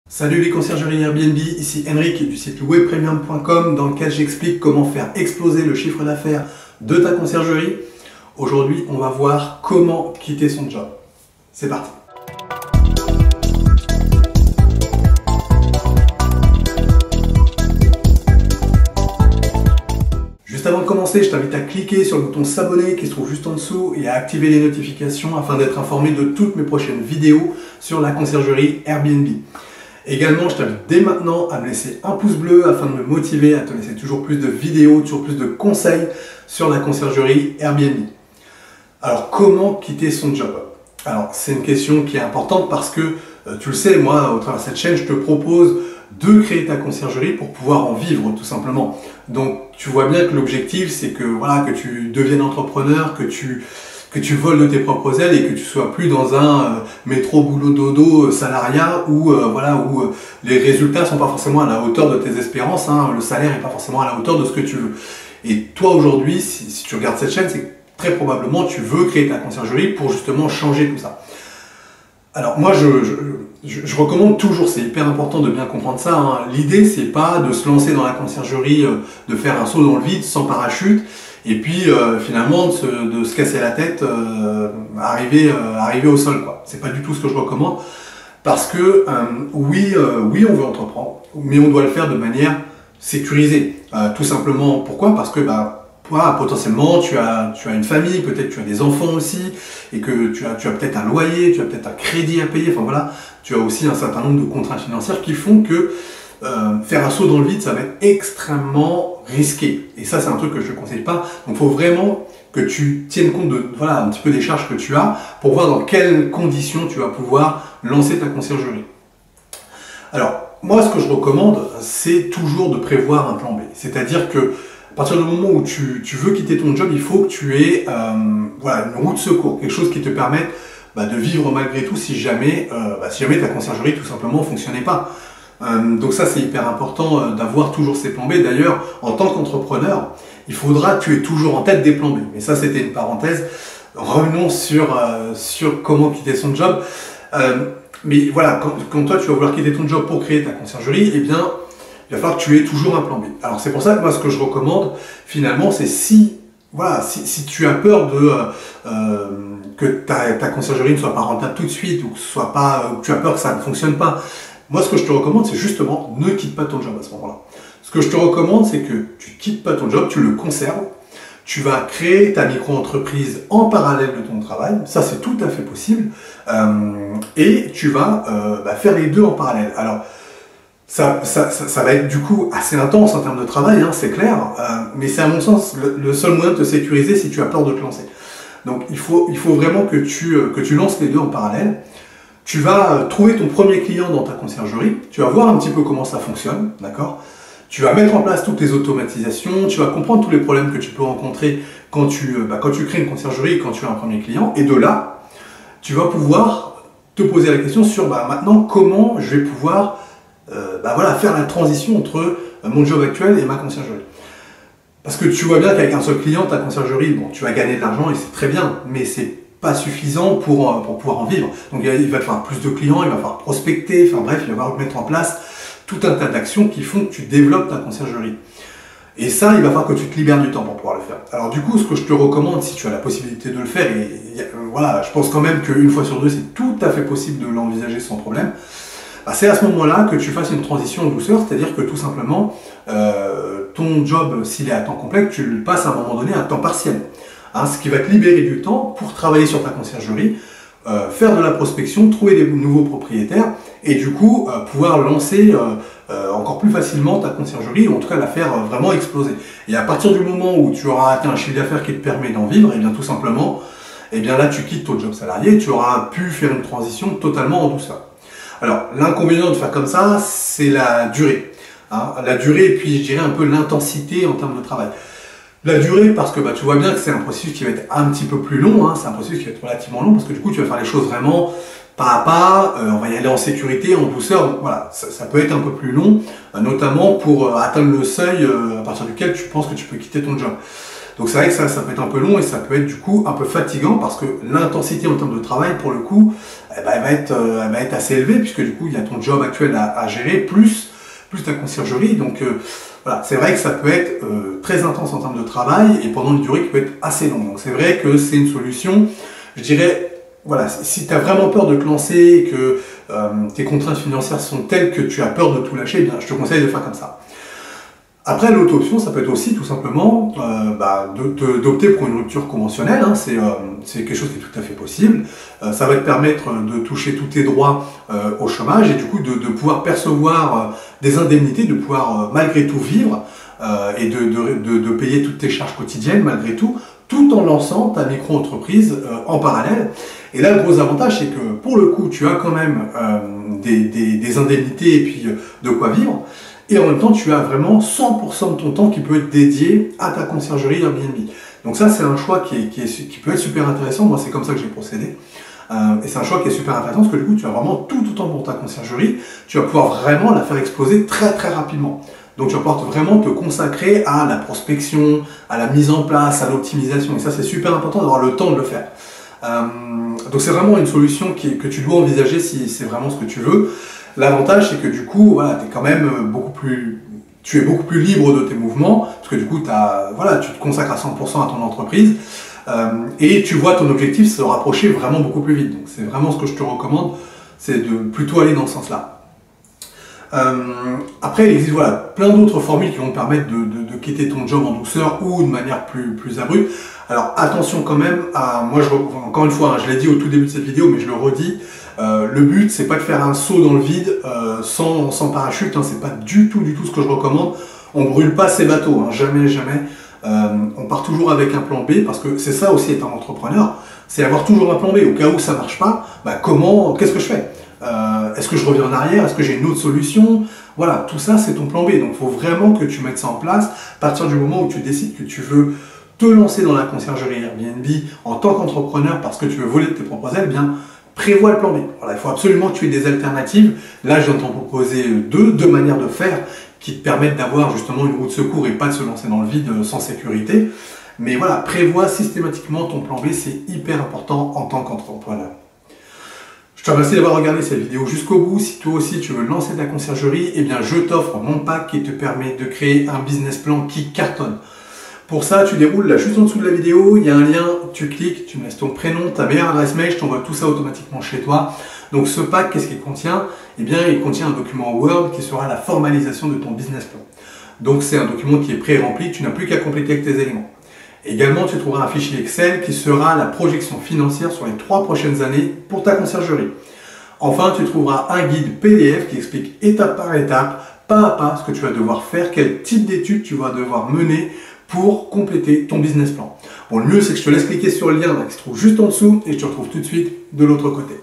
Salut les conciergeries Airbnb, ici Henrik du site louerpremium.com dans lequel j'explique comment faire exploser le chiffre d'affaires de ta conciergerie. Aujourd'hui, on va voir comment quitter son job. C'est parti. Juste avant de commencer, je t'invite à cliquer sur le bouton s'abonner qui se trouve juste en dessous et à activer les notifications afin d'être informé de toutes mes prochaines vidéos sur la conciergerie Airbnb. Également, je t'invite dès maintenant à me laisser un pouce bleu afin de me motiver à te laisser toujours plus de vidéos, toujours plus de conseils sur la conciergerie Airbnb. Alors, comment quitter son job? Alors, c'est une question qui est importante parce que, tu le sais, moi, au travers de cette chaîne, je te propose de créer ta conciergerie pour pouvoir en vivre, tout simplement. Donc, tu vois bien que l'objectif, c'est que, voilà, que tu deviennes entrepreneur, que tu voles de tes propres ailes et que tu sois plus dans un métro boulot dodo salariat où les résultats sont pas forcément à la hauteur de tes espérances, hein, le salaire est pas forcément à la hauteur de ce que tu veux. Et toi aujourd'hui, si tu regardes cette chaîne, c'est que très probablement tu veux créer ta conciergerie pour justement changer tout ça. Alors moi je recommande toujours, c'est hyper important de bien comprendre ça, hein. L'idée c'est pas de se lancer dans la conciergerie, de faire un saut dans le vide sans parachute et puis finalement de se casser la tête, arriver au sol, quoi. C'est pas du tout ce que je recommande parce que oui on veut entreprendre, mais on doit le faire de manière sécurisée. Tout simplement pourquoi? Parce que potentiellement tu as une famille, peut-être tu as des enfants aussi, et que tu as peut-être un loyer, tu as peut-être un crédit à payer, enfin voilà, tu as aussi un certain nombre de contraintes financières qui font que faire un saut dans le vide, ça va être extrêmement risqué. Et ça, c'est un truc que je ne conseille pas. Donc il faut vraiment que tu tiennes compte de, voilà, un petit peu des charges que tu as pour voir dans quelles conditions tu vas pouvoir lancer ta conciergerie. Alors, moi, ce que je recommande, c'est toujours de prévoir un plan B. C'est-à-dire que à partir du moment où tu veux quitter ton job, il faut que tu aies une roue de secours, quelque chose qui te permette de vivre malgré tout si jamais ta conciergerie tout simplement ne fonctionnait pas. Donc ça, c'est hyper important d'avoir toujours ces plans B. D'ailleurs, en tant qu'entrepreneur, il faudra que tu aies toujours en tête des plans B. Mais ça, c'était une parenthèse. Revenons sur comment quitter son job. Mais voilà, quand toi, tu vas vouloir quitter ton job pour créer ta conciergerie, eh bien, il va falloir que tu aies toujours un plan B. Alors c'est pour ça que moi ce que je recommande finalement c'est si tu as peur que ta conciergerie ne soit pas rentable tout de suite ou que tu as peur que ça ne fonctionne pas, moi ce que je te recommande c'est justement ne quitte pas ton job à ce moment-là. Ce que je te recommande c'est que tu ne quittes pas ton job, tu le conserves, tu vas créer ta micro-entreprise en parallèle de ton travail, ça c'est tout à fait possible, et tu vas faire les deux en parallèle. Alors ça va être du coup assez intense en termes de travail, hein, c'est clair, mais c'est à mon sens le seul moyen de te sécuriser si tu as peur de te lancer. Donc il faut vraiment que tu lances les deux en parallèle. Tu vas trouver ton premier client dans ta conciergerie, tu vas voir un petit peu comment ça fonctionne, d'accord? Tu vas mettre en place toutes les automatisations, tu vas comprendre tous les problèmes que tu peux rencontrer quand tu crées une conciergerie, quand tu as un premier client, et de là, tu vas pouvoir te poser la question sur maintenant comment je vais pouvoir faire la transition entre mon job actuel et ma conciergerie. Parce que tu vois bien qu'avec un seul client, ta conciergerie, bon, tu vas gagner de l'argent et c'est très bien, mais c'est pas suffisant pour pouvoir en vivre. Donc il va te falloir plus de clients, il va falloir prospecter, enfin bref, il va falloir mettre en place tout un tas d'actions qui font que tu développes ta conciergerie. Et ça, il va falloir que tu te libères du temps pour pouvoir le faire. Alors du coup, ce que je te recommande, si tu as la possibilité de le faire, je pense quand même qu'une fois sur deux, c'est tout à fait possible de l'envisager sans problème, c'est à ce moment-là que tu fasses une transition en douceur, c'est-à-dire que tout simplement, ton job, s'il est à temps complet, tu le passes à un moment donné à temps partiel. Hein, ce qui va te libérer du temps pour travailler sur ta conciergerie, faire de la prospection, trouver des nouveaux propriétaires et du coup pouvoir lancer encore plus facilement ta conciergerie ou en tout cas la faire vraiment exploser. Et à partir du moment où tu auras atteint un chiffre d'affaires qui te permet d'en vivre, et bien tout simplement, là tu quittes ton job salarié et tu auras pu faire une transition totalement en douceur. Alors, l'inconvénient de faire comme ça, c'est la durée. Hein, la durée et puis je dirais un peu l'intensité en termes de travail. La durée parce que tu vois bien que c'est un processus qui va être un petit peu plus long, hein, c'est un processus qui va être relativement long parce que du coup tu vas faire les choses vraiment pas à pas, on va y aller en sécurité, en douceur, donc voilà, ça peut être un peu plus long, notamment pour atteindre le seuil à partir duquel tu penses que tu peux quitter ton job. Donc c'est vrai que ça peut être un peu long et ça peut être du coup un peu fatigant parce que l'intensité en termes de travail, pour le coup, eh ben, elle va être assez élevée, puisque du coup, il y a ton job actuel à gérer, plus ta conciergerie. Donc voilà, c'est vrai que ça peut être très intense en termes de travail, et pendant une durée qui peut être assez longue. Donc c'est vrai que c'est une solution, je dirais, voilà, si tu as vraiment peur de te lancer, et que tes contraintes financières sont telles que tu as peur de tout lâcher, eh bien, je te conseille de faire comme ça. Après, l'autre option, ça peut être aussi tout simplement d'opter pour une rupture conventionnelle. Hein, c'est quelque chose qui est tout à fait possible. Ça va te permettre de toucher tous tes droits au chômage et du coup de pouvoir percevoir des indemnités, de pouvoir malgré tout vivre et de payer toutes tes charges quotidiennes malgré tout en lançant ta micro-entreprise en parallèle. Et là, le gros avantage, c'est que pour le coup, tu as quand même des indemnités et puis de quoi vivre. Et en même temps, tu as vraiment 100% de ton temps qui peut être dédié à ta conciergerie Airbnb. Donc ça, c'est un choix qui peut être super intéressant. Moi, c'est comme ça que j'ai procédé. Et c'est un choix qui est super intéressant parce que du coup, tu as vraiment tout le temps pour ta conciergerie. Tu vas pouvoir vraiment la faire exploser très très rapidement. Donc tu vas pouvoir vraiment te consacrer à la prospection, à la mise en place, à l'optimisation. Et ça, c'est super important d'avoir le temps de le faire. Donc c'est vraiment une solution que tu dois envisager si c'est vraiment ce que tu veux. L'avantage, c'est que du coup, voilà, tu es quand même tu es beaucoup plus libre de tes mouvements, parce que du coup, voilà, tu te consacres à 100% à ton entreprise, et tu vois ton objectif se rapprocher vraiment beaucoup plus vite. Donc c'est vraiment ce que je te recommande, c'est de plutôt aller dans ce sens-là. Après, il existe voilà, plein d'autres formules qui vont te permettre de quitter ton job en douceur ou de manière plus abrupte. Alors attention quand même, encore une fois, hein, je l'ai dit au tout début de cette vidéo, mais je le redis, le but c'est pas de faire un saut dans le vide sans parachute, hein, c'est pas du tout ce que je recommande. On brûle pas ses bateaux, hein, jamais. On part toujours avec un plan B, parce que c'est ça aussi être un entrepreneur, c'est avoir toujours un plan B. Au cas où ça marche pas, qu'est-ce que je fais? Est-ce que je reviens en arrière? Est-ce que j'ai une autre solution? Voilà, tout ça c'est ton plan B. Donc il faut vraiment que tu mettes ça en place à partir du moment où tu décides que tu veux te lancer dans la conciergerie Airbnb en tant qu'entrepreneur parce que tu veux voler de tes propres ailes. Bien, prévois le plan B. Voilà, il faut absolument que tu aies des alternatives. Là, je viens de t'en proposer deux manières de faire qui te permettent d'avoir justement une roue de secours et pas de se lancer dans le vide sans sécurité. Mais voilà, prévois systématiquement ton plan B, c'est hyper important en tant qu'entrepreneur. Je te remercie d'avoir regardé cette vidéo jusqu'au bout. Si toi aussi tu veux lancer ta conciergerie, eh bien je t'offre mon pack qui te permet de créer un business plan qui cartonne. Pour ça, tu déroules là juste en dessous de la vidéo, il y a un lien, tu cliques, tu me laisses ton prénom, ta meilleure adresse mail, je t'envoie tout ça automatiquement chez toi. Donc ce pack, qu'est-ce qu'il contient? Eh bien, il contient un document Word qui sera la formalisation de ton business plan. Donc c'est un document qui est pré-rempli, tu n'as plus qu'à compléter avec tes éléments. Également, tu trouveras un fichier Excel qui sera la projection financière sur les 3 prochaines années pour ta conciergerie. Enfin, tu trouveras un guide PDF qui explique étape par étape, pas à pas, ce que tu vas devoir faire, quel type d'études tu vas devoir mener pour compléter ton business plan. Bon, le mieux, c'est que je te laisse cliquer sur le lien là, qui se trouve juste en dessous et je te retrouve tout de suite de l'autre côté.